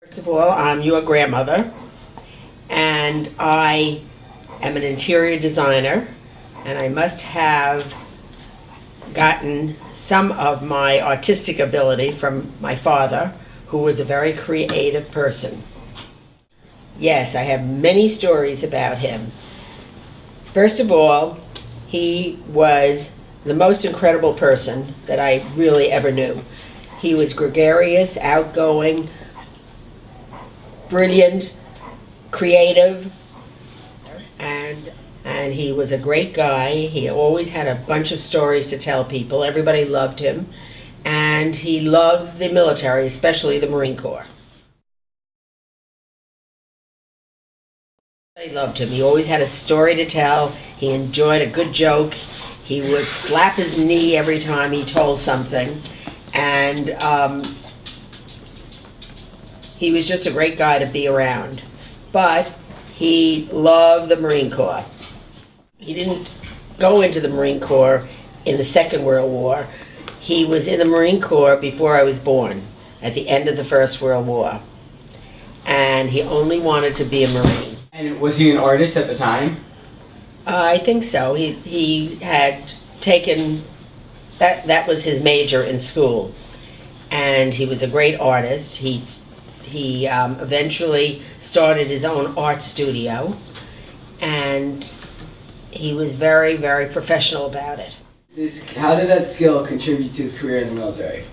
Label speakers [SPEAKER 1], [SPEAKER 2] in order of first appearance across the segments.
[SPEAKER 1] First of all, I'm your grandmother, and I am an interior designer, and I must have gotten some of my artistic ability from my father, who was a very creative person. Yes, I have many stories about him. First of all, he was the most incredible person that I really ever knew. He was gregarious, outgoing, brilliant, creative, and he was a great guy. He always had a bunch of stories to tell people. Everybody loved him, and he loved the military, especially the Marine Corps. I loved him. He always had a story to tell. He enjoyed a good joke. He would slap his knee every time he told something, and he was just a great guy to be around. But he loved the Marine Corps. He didn't go into the Marine Corps in the Second World War. He was in the Marine Corps before I was born, at the end of the First World War. And he only wanted to be a Marine.
[SPEAKER 2] And was he an artist at the time?
[SPEAKER 1] I think so. He had taken, that was his major in school. And he was a great artist. He eventually started his own art studio, and he was very, very professional about it.
[SPEAKER 3] How did that skill contribute to his career in the military?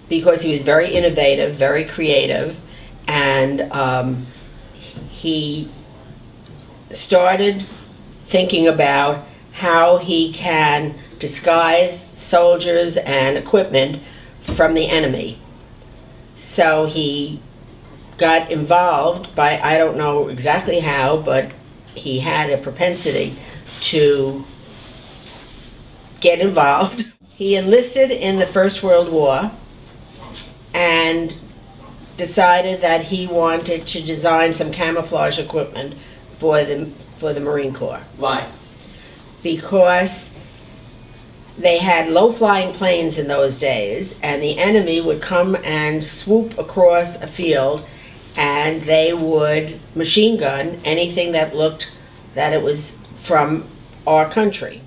[SPEAKER 1] Because he was very innovative, very creative, and he started thinking about how he can disguise soldiers and equipment from the enemy. So he got involved by, I don't know exactly how, but he had a propensity to get involved. He enlisted in the First World War and decided that he wanted to design some camouflage equipment for the Marine Corps.
[SPEAKER 2] Why?
[SPEAKER 1] Because they had low-flying planes in those days, and the enemy would come and swoop across a field, and they would machine gun anything that looked that it was from our country.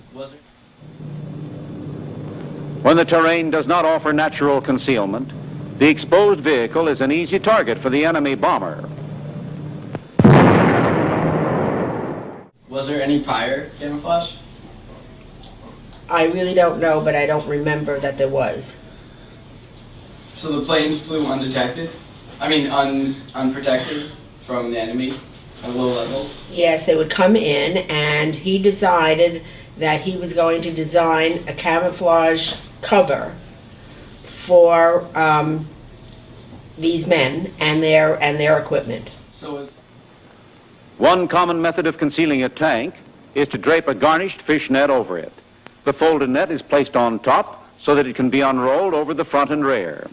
[SPEAKER 4] When the terrain does not offer natural concealment, the exposed vehicle is an easy target for the enemy bomber.
[SPEAKER 2] Was there any prior camouflage?
[SPEAKER 1] I really don't know, but I don't remember that there was.
[SPEAKER 2] So the planes flew undetected? I mean, unprotected from the enemy at low levels?
[SPEAKER 1] Yes, they would come in, and he decided that he was going to design a camouflage cover for these men and their equipment.
[SPEAKER 2] So
[SPEAKER 4] One common method of concealing a tank is to drape a garnished fish net over it. The folded net is placed on top so that it can be unrolled over the front and rear.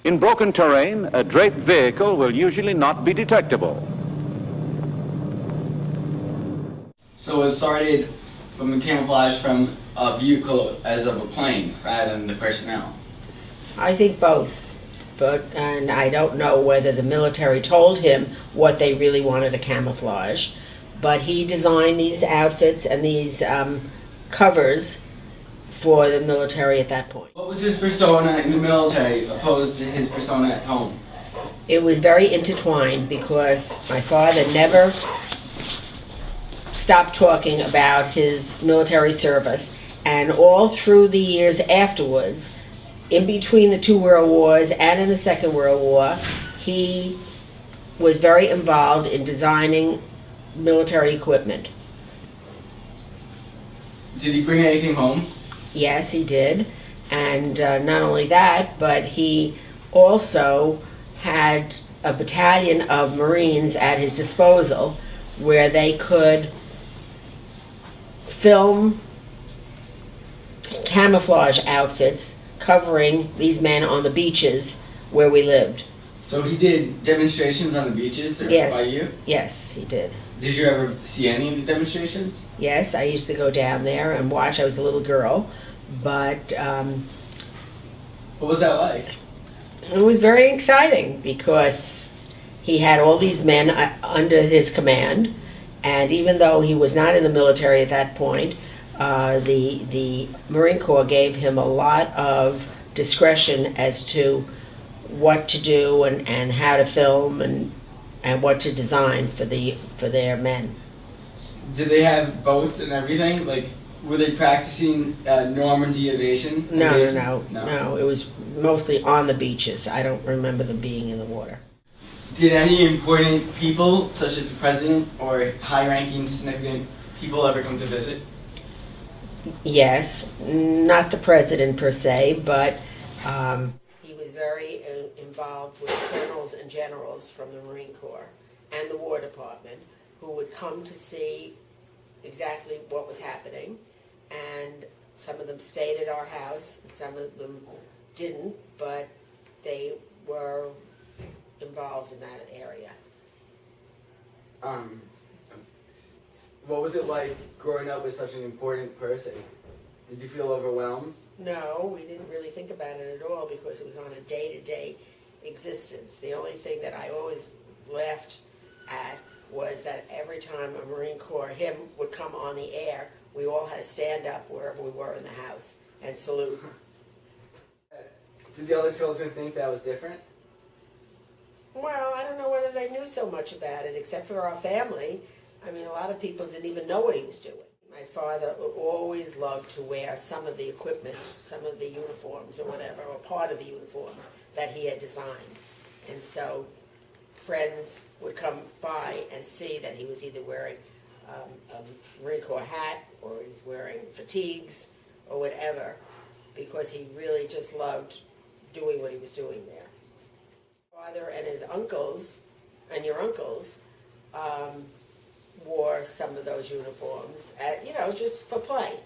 [SPEAKER 4] In broken terrain, a draped vehicle will usually not be detectable.
[SPEAKER 2] So it started from the camouflage from a vehicle as of a plane rather than the personnel?
[SPEAKER 1] I think both, and I don't know whether the military told him what they really wanted to camouflage, but he designed these outfits and these covers for the military at that point.
[SPEAKER 2] What was his persona in the military opposed to his persona at home?
[SPEAKER 1] It was very intertwined because my father never stopped talking about his military service, and all through the years afterwards, in between the two world wars and in the Second World War, he was very involved in designing military equipment.
[SPEAKER 2] Did he bring anything home?
[SPEAKER 1] Yes, he did. And not only that, but he also had a battalion of Marines at his disposal where they could film camouflage outfits covering these men on the beaches where we lived.
[SPEAKER 2] So he did demonstrations on the beaches
[SPEAKER 1] Yes.
[SPEAKER 2] by you?
[SPEAKER 1] Yes, he did.
[SPEAKER 2] Did you ever see any of the demonstrations?
[SPEAKER 1] Yes, I used to go down there and watch. I was a little girl, but
[SPEAKER 2] What was that like?
[SPEAKER 1] it was very exciting because he had all these men under his command, and even though he was not in the military at that point, the Marine Corps gave him a lot of discretion as to what to do and how to film and what to design for their men.
[SPEAKER 2] Did they have boats and everything? Like, were they practicing Normandy invasion?
[SPEAKER 1] No. It was mostly on the beaches. I don't remember them being in the water.
[SPEAKER 2] Did any important people, such as the president or high-ranking, significant people, ever come to visit?
[SPEAKER 1] Yes, not the president per se, but he was very involved with colonels and generals from the Marine Corps and the War Department who would come to see exactly what was happening, and some of them stayed at our house, and some of them didn't, but they were involved in that area.
[SPEAKER 3] What was it like growing up with such an important person? Did you feel overwhelmed?
[SPEAKER 1] No, we didn't really think about it at all because it was on a day-to-day existence. The only thing that I always laughed at was that every time a Marine Corps hymn would come on the air, we all had to stand up wherever we were in the house and salute.
[SPEAKER 3] Did the other children think that was different?
[SPEAKER 1] Well, I don't know whether they knew so much about it, except for our family. I mean, a lot of people didn't even know what he was doing. My father always loved to wear some of the equipment, some of the uniforms or whatever, or part of the uniforms that he had designed. And so friends would come by and see that he was either wearing a Marine Corps hat or he was wearing fatigues or whatever, because he really just loved doing what he was doing there. Father and his uncles, and your uncles, wore some of those uniforms, just for play.